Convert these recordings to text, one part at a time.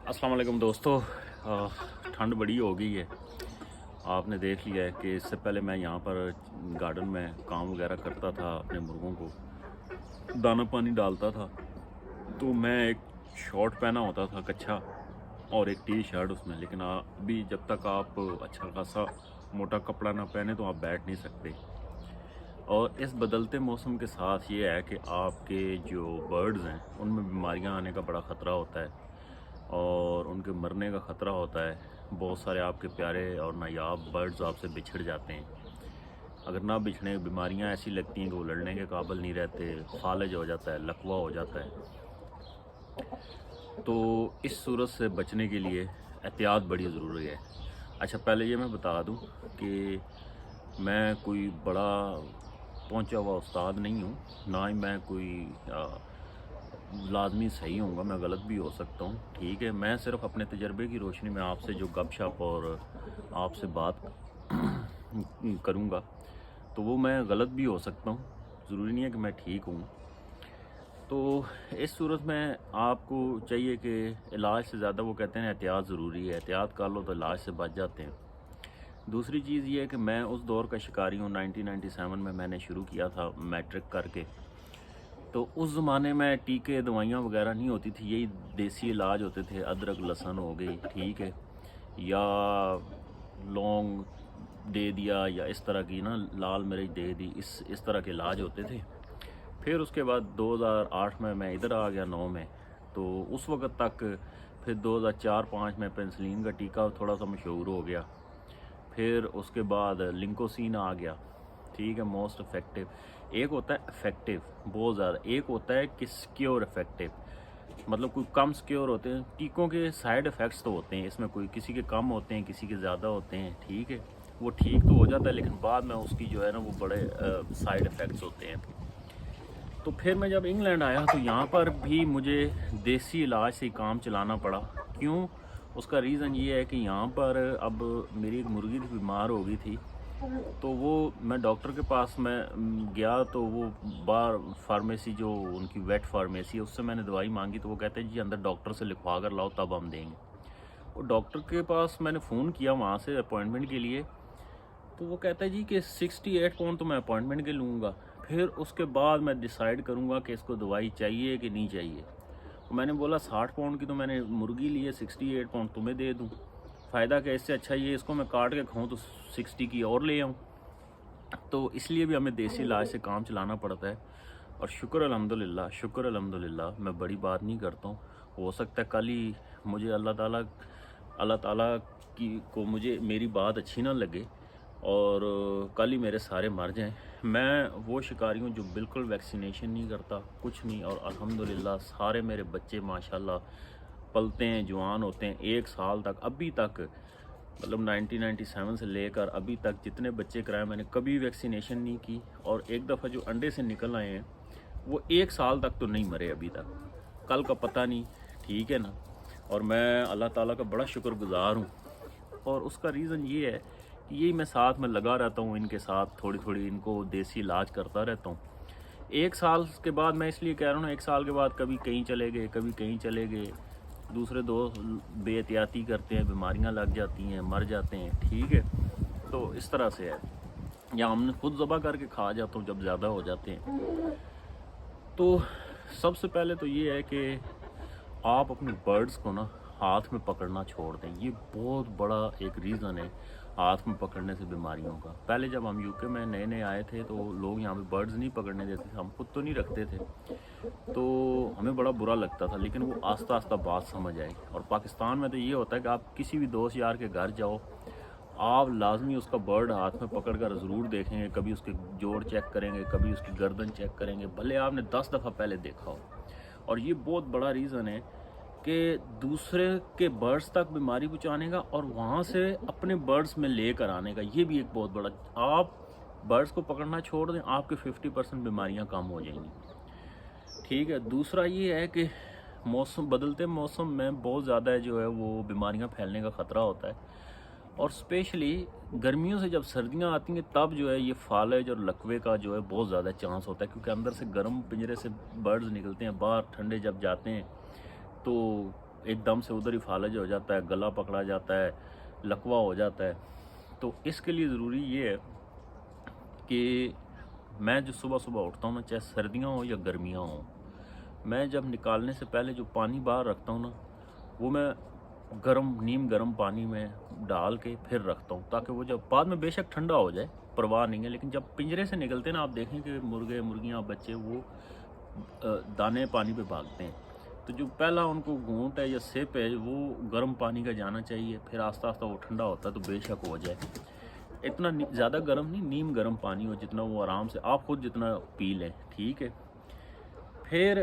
अस्सलाम वालेकुम दोस्तों। ठंड बड़ी हो गई है। आपने देख लिया है कि इससे पहले मैं यहाँ पर गार्डन में काम वगैरह करता था, अपने मुर्गों को दाना पानी डालता था। तो मैं एक शॉर्ट पहना होता था कच्छा और एक टी शर्ट उसमें, लेकिन अभी जब तक आप अच्छा खासा मोटा कपड़ा ना पहने तो आप बैठ नहीं सकते। और इस बदलते मौसम के साथ ये है कि आपके जो बर्ड्स हैं उनमें बीमारियां आने का बड़ा ख़तरा होता है और उनके मरने का ख़तरा होता है। बहुत सारे आपके प्यारे और नायाब बर्ड्स आपसे बिछड़ जाते हैं। अगर ना बिछड़े, बीमारियां ऐसी लगती हैं कि वो लड़ने के काबिल नहीं रहते, फालज हो जाता है, लकवा हो जाता है। तो इस सूरत से बचने के लिए एहतियात बड़ी ज़रूरी है। अच्छा, पहले ये मैं बता दूं कि मैं कोई बड़ा पहुंचा हुआ उस्ताद नहीं हूं, ना ही मैं कोई लाजमी सही होऊंगा, मैं गलत भी हो सकता हूं। ठीक है, मैं सिर्फ अपने तजर्बे की रोशनी में आपसे जो गपशप और आपसे बात करूंगा तो वो मैं गलत भी हो सकता हूं, ज़रूरी नहीं है कि मैं ठीक हूं। तो इस सूरत में आपको चाहिए कि इलाज से ज़्यादा, वो कहते हैं एहतियात ज़रूरी है, एहतियात कर लो तो इलाज से बच जाते हैं। दूसरी चीज़ ये है कि मैं उस दौर का शिकारी हूँ। 1997 में मैंने शुरू किया था मैट्रिक करके। तो उस ज़माने में टीके दवाइयाँ वगैरह नहीं होती थी, यही देसी इलाज होते थे। अदरक लहसुन हो गई, ठीक है, या लौंग दे दिया, या इस तरह की ना लाल मिर्च दे दी, इस तरह के इलाज होते थे। फिर उसके बाद 2008 में मैं इधर आ गया 9 में। तो उस वक़्त तक फिर 2004-5 में पेनिसिलिन का टीका थोड़ा सा मशहूर हो गया। फिर उसके बाद लिंकोसिन आ गया, ठीक है, मोस्ट इफ़ेक्टिव। एक होता है इफ़ेक्टिव बहुत ज़्यादा, एक होता है कि सिक्योर इफ़ेक्टिव। मतलब कोई कम सिक्योर होते हैं टीकों के, साइड इफ़ेक्ट्स तो होते हैं इसमें, कोई किसी के कम होते हैं, किसी के ज़्यादा होते हैं, ठीक है। वो ठीक तो हो जाता है, लेकिन बाद में उसकी जो है ना वो बड़े साइड इफ़ेक्ट्स होते हैं। तो फिर मैं जब इंग्लैंड आया तो यहाँ पर भी मुझे देसी इलाज से काम चलाना पड़ा। क्यों? उसका रीज़न ये है कि यहाँ पर अब मेरी एक मुर्गी थी, बीमार हो गई थी। तो वो मैं डॉक्टर के पास मैं गया, तो वो बाहर फार्मेसी, जो उनकी वेट फार्मेसी है, उससे मैंने दवाई मांगी। तो वो कहते हैं जी अंदर डॉक्टर से लिखवा कर लाओ तब हम देंगे। और डॉक्टर के पास मैंने फ़ोन किया वहाँ से अपॉइंटमेंट के लिए। तो वो कहता है जी कि 68 पाउंड तो मैं अपॉइंटमेंट के लूँगा, फिर उसके बाद मैं डिसाइड करूँगा कि इसको दवाई चाहिए कि नहीं चाहिए। तो मैंने बोला 60 पाउंड की तो मैंने मुर्गी ली है, 68 पाउंड तुम्हें दे दूँ, फ़ायदा क्या, इससे अच्छा ये इसको मैं काट के खाऊँ तो 60 की और ले आऊँ। तो इसलिए भी हमें देसी इलाज से काम चलाना पड़ता है। और शुक्र अल्हम्दुलिल्लाह, शुक्र अल्हम्दुलिल्लाह, मैं बड़ी बात नहीं करता हूँ। हो सकता है कल ही मुझे अल्लाह ताला की को मुझे मेरी बात अच्छी ना लगे और कल ही मेरे सारे मर जाएं। मैं वो शिकारी हूँ जो बिल्कुल वैक्सीनेशन नहीं करता, कुछ नहीं। और अल्हम्दुलिल्लाह सारे मेरे बच्चे माशाल्लाह पलते हैं, जवान होते हैं। 1 साल तक, अभी तक, मतलब 1997 से लेकर अभी तक जितने बच्चे कराए मैंने, कभी वैक्सीनेशन नहीं की। और एक दफ़ा जो अंडे से निकल आए हैं वो 1 साल तक तो नहीं मरे अभी तक, कल का पता नहीं, ठीक है ना। और मैं अल्लाह ताला का बड़ा शुक्रगुज़ार हूँ। और उसका रीज़न ये है कि यही मैं साथ में लगा रहता हूँ, इनके साथ थोड़ी थोड़ी इनको देसी इलाज करता रहता हूँ। 1 साल के बाद, मैं इसलिए कह रहा हूँ ना, 1 साल के बाद कभी कहीं चले गए, कभी कहीं चले गए, दूसरे दोस्त बेहतियाती करते हैं, बीमारियां लग जाती हैं, मर जाते हैं, ठीक है। तो इस तरह से है, या हमने खुद ज़बह करके खा जाता हूँ जब ज़्यादा हो जाते हैं। तो सबसे पहले तो ये है कि आप अपने बर्ड्स को ना हाथ में पकड़ना छोड़ दें। ये बहुत बड़ा एक रीज़न है हाथ में पकड़ने से बीमारियों का। पहले जब हम यूके में नए नए आए थे तो लोग यहाँ पे बर्ड्स नहीं पकड़ने देते थे, हम खुद तो नहीं रखते थे, तो हमें बड़ा बुरा लगता था। लेकिन वो आस्ता आस्ता बात समझ आई। और पाकिस्तान में तो ये होता है कि आप किसी भी दोस्त यार के घर जाओ, आप लाजमी उसका बर्ड हाथ में पकड़ कर ज़रूर देखेंगे। कभी उसके जोड़ चेक करेंगे, कभी उसकी गर्दन चेक करेंगे, भले आपने 10 दफ़ा पहले देखा हो। और ये बहुत बड़ा रीज़न है कि दूसरे के बर्ड्स तक बीमारी पहुँचाने का और वहाँ से अपने बर्ड्स में लेकर आने का, ये भी एक बहुत बड़ा। आप बर्ड्स को पकड़ना छोड़ दें, आपके 50% बीमारियाँ कम हो जाएंगी, ठीक है। दूसरा ये है कि मौसम, बदलते मौसम में बहुत ज़्यादा जो है वो बीमारियां फैलने का ख़तरा होता है। और स्पेशली गर्मियों से जब सर्दियां आती हैं तब जो है ये फालज और लकवे का जो है बहुत ज़्यादा चांस होता है, क्योंकि अंदर से गर्म पिंजरे से बर्ड्स निकलते हैं, बाहर ठंडे जब जाते हैं तो ایک دم سے ادھر ہی فالج ہو جاتا ہے، گلا پکڑا جاتا ہے، لکوا ہو جاتا ہے۔ تو اس کے لیے ضروری یہ ہے کہ میں جو صبح صبح اٹھتا ہوں نا، چاہے سردیاں ہوں یا گرمیاں ہوں، میں جب نکالنے سے پہلے جو پانی باہر رکھتا ہوں نا، وہ میں نیم گرم پانی میں ڈال کے پھر رکھتا ہوں، تاکہ وہ جب بعد میں بے شک ٹھنڈا ہو جائے، پرواہ نہیں ہے، لیکن جب پنجرے سے نکلتے ہیں نا، آپ دیکھیں کہ مرغے مرغیاں بچے وہ دانے پانی پہ بھاگتے ہیں، تو جو پہلا ان کو گھونٹ ہے یا سپ ہے وہ گرم پانی کا جانا چاہیے، پھر آہستہ آہستہ وہ ٹھنڈا ہوتا ہے تو بے شک ہو جائے۔ اتنا زیادہ گرم نہیں، نیم گرم پانی ہو، جتنا وہ آرام سے آپ خود جتنا پی لیں، ٹھیک ہے۔ پھر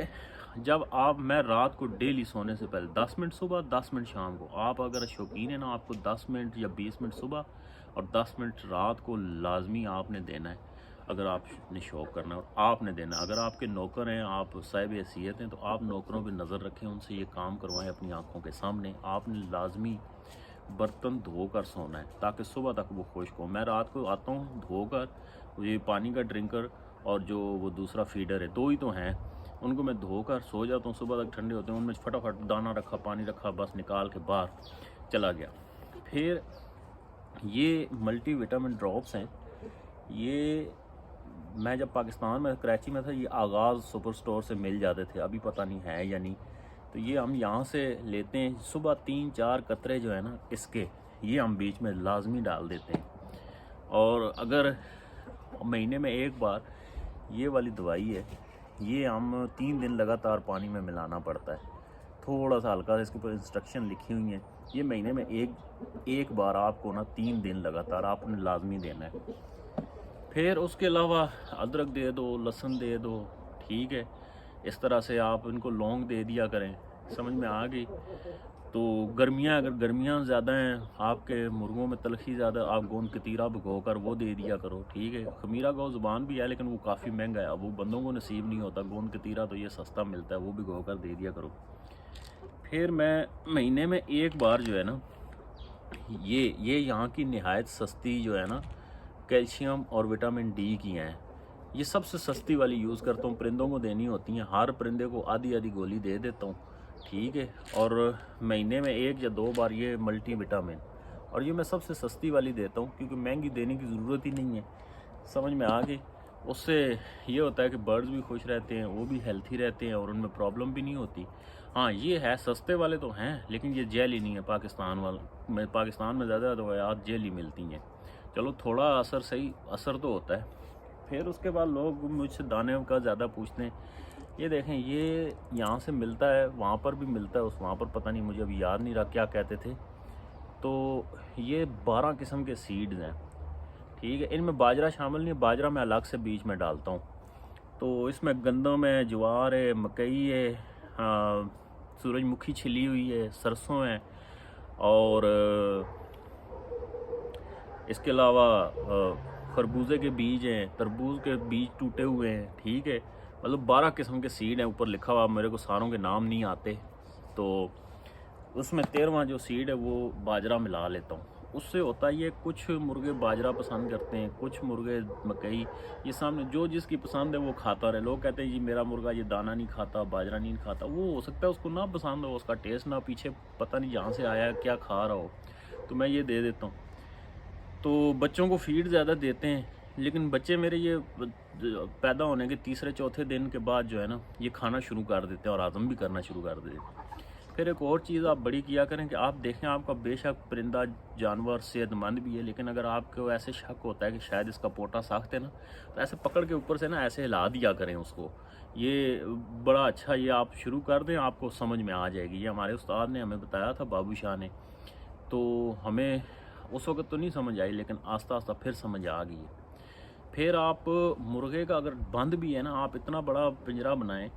جب میں رات کو ڈیلی سونے سے پہلے 10 منٹ صبح 10 منٹ شام کو، آپ اگر شوقین ہیں نا، آپ کو 10 منٹ یا 20 منٹ صبح اور 10 منٹ رات کو لازمی آپ نے دینا ہے، اگر آپ نے شوق کرنا ہے، اور آپ نے دینا ہے۔ اگر آپ کے نوکر ہیں، آپ صاحب حیثیت ہیں، تو آپ نوکروں پہ نظر رکھیں، ان سے یہ کام کروائیں اپنی آنکھوں کے سامنے۔ آپ نے لازمی برتن دھو کر سونا ہے تاکہ صبح تک وہ خشک ہو۔ میں رات کو آتا ہوں دھو کر، یہ پانی کا ڈرنکر اور جو وہ دوسرا فیڈر ہے، دو ہی تو ہیں، ان کو میں دھو کر سو جاتا ہوں، صبح تک ٹھنڈے ہوتے ہیں، ان میں فٹافٹ دانہ رکھا، پانی رکھا، بس نکال کے باہر چلا گیا۔ پھر یہ ملٹی وٹامن ڈراپس ہیں، یہ میں جب پاکستان میں کراچی میں تھا، یہ آغاز سپر سٹور سے مل جاتے تھے، ابھی پتہ نہیں ہے یا نہیں، تو یہ ہم یہاں سے لیتے ہیں۔ صبح 3-4 قطرے جو ہے نا اس کے، یہ ہم بیچ میں لازمی ڈال دیتے ہیں، اور اگر مہینے میں ایک بار یہ والی دوائی ہے، یہ ہم 3 دن لگاتار پانی میں ملانا پڑتا ہے، تھوڑا سا ہلکا، اس کے اوپر انسٹرکشن لکھی ہوئی ہیں، یہ مہینے میں ایک بار آپ کو نا 3 دن لگاتار آپ نے لازمی دینا ہے۔ پھر اس کے علاوہ ادرک دے دو، لہسن دے دو، ٹھیک ہے، اس طرح سے آپ ان کو لونگ دے دیا کریں، سمجھ میں آ گئی۔ تو اگر گرمیاں زیادہ ہیں، آپ کے مرغوں میں تلخی زیادہ، آپ گوند کتیرا بھگو کر وہ دے دیا کرو، ٹھیک ہے۔ خمیرہ گو زبان بھی ہے لیکن وہ کافی مہنگا ہے، اب وہ بندوں کو نصیب نہیں ہوتا، گوند کتیرا تو یہ سستا ملتا ہے، وہ بھگو کر دے دیا کرو۔ پھر میں مہینے میں ایک بار جو ہے نا، یہ یہاں کی نہایت سستی جو ہے نا، کیلشیم اور وٹامن ڈی کی ہیں، یہ سب سے سستی والی یوز کرتا ہوں، پرندوں کو دینی ہوتی ہیں، ہر پرندے کو آدھی گولی دے دیتا ہوں، ٹھیک ہے۔ اور مہینے میں 1 یا 2 بار یہ ملٹی وٹامن، اور یہ میں سب سے سستی والی دیتا ہوں کیونکہ مہنگی دینے کی ضرورت ہی نہیں ہے، سمجھ میں آ گئی۔ اس سے یہ ہوتا ہے کہ برڈز بھی خوش رہتے ہیں، وہ بھی ہیلتھی رہتے ہیں، اور ان میں پرابلم بھی نہیں ہوتی۔ ہاں یہ ہے، سستے والے تو ہیں لیکن یہ جیل ہی نہیں ہے، پاکستان میں زیادہ دوائی جیل ہی ملتی ہیں، چلو تھوڑا اثر تو ہوتا ہے۔ پھر اس کے بعد لوگ مجھ سے دانے کا زیادہ پوچھتے ہیں، یہ دیکھیں یہ یہاں سے ملتا ہے، وہاں پر بھی ملتا ہے، وہاں پر پتہ نہیں، مجھے ابھی یاد نہیں رہا کیا کہتے تھے۔ تو یہ 12 قسم کے سیڈز ہیں، ٹھیک ہے، ان میں باجرہ شامل نہیں ہے، باجرہ میں الگ سے بیچ میں ڈالتا ہوں۔ تو اس میں گندم ہے، جوار ہے، مکئی ہے، سورج مکھی چھلی ہوئی ہے، سرسوں ہے، اور اس کے علاوہ خربوزے کے بیج ہیں، تربوز کے بیج ٹوٹے ہوئے ہیں، ٹھیک ہے، مطلب 12 قسم کے سیڈ ہیں، اوپر لکھا ہوا، میرے کو ساروں کے نام نہیں آتے، تو اس میں 13واں جو سیڈ ہے وہ باجرہ ملا لیتا ہوں۔ اس سے ہوتا یہ کچھ مرغے باجرہ پسند کرتے ہیں، کچھ مرغے مکئی، یہ سامنے جو جس کی پسند ہے وہ کھاتا رہے۔ لوگ کہتے ہیں جی میرا مرغا یہ دانہ نہیں کھاتا، باجرہ نہیں کھاتا، وہ ہو سکتا ہے اس کو نہ پسند ہو، اس کا ٹیسٹ نہ، پیچھے پتہ نہیں جہاں سے آیا ہے کیا کھا رہا ہو، تو میں یہ دے دیتا ہوں۔ تو بچوں کو فیڈ زیادہ دیتے ہیں، لیکن بچے میرے یہ پیدا ہونے کے 3-4 دن کے بعد جو ہے نا، یہ کھانا شروع کر دیتے ہیں اور ہضم بھی کرنا شروع کر دیتے ہیں۔ پھر ایک اور چیز آپ بڑی کیا کریں کہ آپ دیکھیں، آپ کا بے شک پرندہ جانور صحت مند بھی ہے، لیکن اگر آپ کو ایسے شک ہوتا ہے کہ شاید اس کا پوٹا سخت ہے نا، تو ایسے پکڑ کے اوپر سے نا ایسے ہلا دیا کریں اس کو، یہ بڑا اچھا، یہ آپ شروع کر دیں، آپ کو سمجھ میں آ جائے گی۔ یہ ہمارے استاد نے ہمیں بتایا تھا، بابو شاہ نے، تو ہمیں اس وقت تو نہیں سمجھ آئی لیکن آہستہ آہستہ پھر سمجھ آ گئی ہے۔ پھر آپ مرغے کا اگر بند بھی ہے نا، آپ اتنا بڑا پنجرہ بنائیں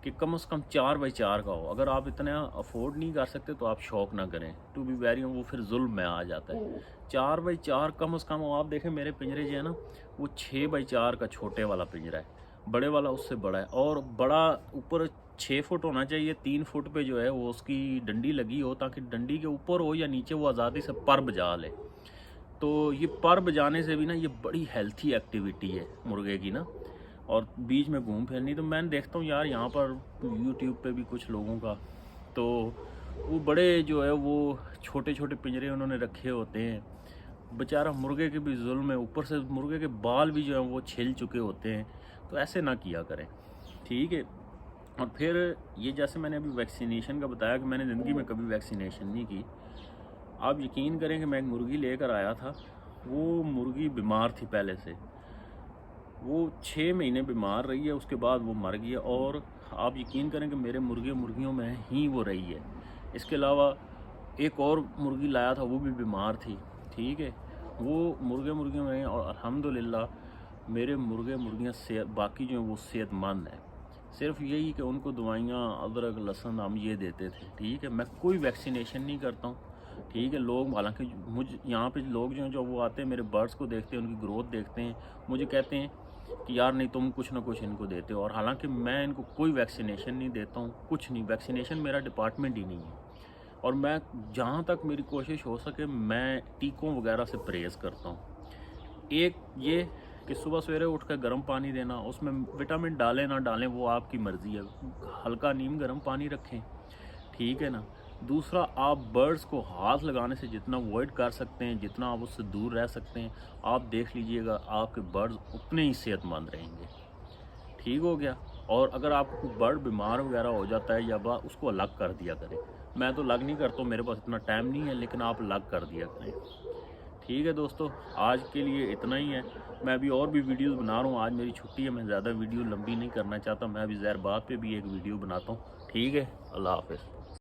کہ کم از کم 4x4 کا ہو، اگر آپ اتنا افورڈ نہیں کر سکتے تو آپ شوق نہ کریں، ٹو بی ویری، وہ پھر ظلم میں آ جاتا ہے۔ 4x4 کم از کم ہو، آپ دیکھیں میرے پنجرے جو ہے نا، وہ 6x4 کا چھوٹے والا پنجرہ ہے، بڑے والا اس سے بڑا ہے، اور بڑا اوپر 6 فٹ ہونا چاہیے، 3 فٹ پہ جو ہے وہ اس کی ڈنڈی لگی ہو، تاکہ ڈنڈی کے اوپر ہو یا نیچے وہ آزادی سے پر بجا لے۔ تو یہ پر بجانے سے بھی نا، یہ بڑی ہیلتھی ایکٹیویٹی ہے مرغے کی نا، اور بیچ میں گھوم پھرنی۔ تو میں دیکھتا ہوں یار یہاں پر یوٹیوب پہ بھی کچھ لوگوں کا، تو वो बड़े जो है वो छोटे छोटे पिंजरे उन्होंने रखे होते हैं। बेचारा मुर्गे के भी जुल्म है, ऊपर से मुर्गे के बाल भी जो हैं वो छिल चुके होते हैं। तो ऐसे ना किया करें, ठीक है। और फिर ये जैसे मैंने अभी वैक्सीनेशन का बताया कि मैंने ज़िंदगी में कभी वैक्सीनेशन नहीं की। आप यकीन करें कि मैं एक मुर्गी लेकर आया था, वो मुर्गी बीमार थी पहले से, वो 6 महीने बीमार रही है, उसके बाद वो मर गई। और आप यकीन करें कि मेरे मुर्गियों में ही वो रही है। इसके अलावा एक और मुर्गी लाया था, वो भी बीमार थी, ठीक है। वो मुर्गियों में हैं और अल्हम्दुलिल्लाह मेरे मुर्गियाँ सेहत, बाकी जो हैं वो सेहतमंद हैं। सिर्फ यही कि उनको दवाइयाँ अदरक लहसुन हम ये देते थे, ठीक है। मैं कोई वैक्सीनेशन नहीं करता हूँ, ठीक है। लोग हालांकि मुझ यहाँ पे लोग जो वो आते हैं, मेरे बर्ड्स को देखते हैं, उनकी ग्रोथ देखते हैं, मुझे कहते हैं कि यार नहीं तुम कुछ ना कुछ इनको देते हो। और हालांकि मैं इनको कोई वैक्सीनेशन नहीं देता हूँ, कुछ नहीं, वैक्सीनेशन मेरा डिपार्टमेंट ही नहीं है। और मैं जहाँ तक मेरी कोशिश हो सके मैं टीकों वगैरह से परहेज़ करता हूँ। एक ये कि सुबह सवेरे उठ कर गर्म पानी देना, उसमें विटामिन डालें ना डालें वो आपकी मर्ज़ी है, हल्का नीम गर्म पानी रखें, ठीक है ना। दूसरा, आप बर्ड्स को हाथ लगाने से जितना अवॉइड कर सकते हैं, जितना आप उससे दूर रह सकते हैं, आप देख लीजिएगा आपके बर्ड्स उतने ही सेहतमंद रहेंगे, ठीक हो गया। और अगर आपको कोई बर्ड बीमार वगैरह हो जाता है या उसको अलग कर दिया करें। मैं तो अलग नहीं करता हूँ, मेरे पास इतना टाइम नहीं है, लेकिन आप अलग कर दिया करें, ठीक है दोस्तों। आज के लिए इतना ही है। मैं अभी और भी वीडियोस बना रहा हूँ, आज मेरी छुट्टी है, मैं ज़्यादा वीडियो लंबी नहीं करना चाहता। मैं अभी ज़हर बात पे भी एक वीडियो बनाता हूँ, ठीक है। अल्लाह हाफ़िज़।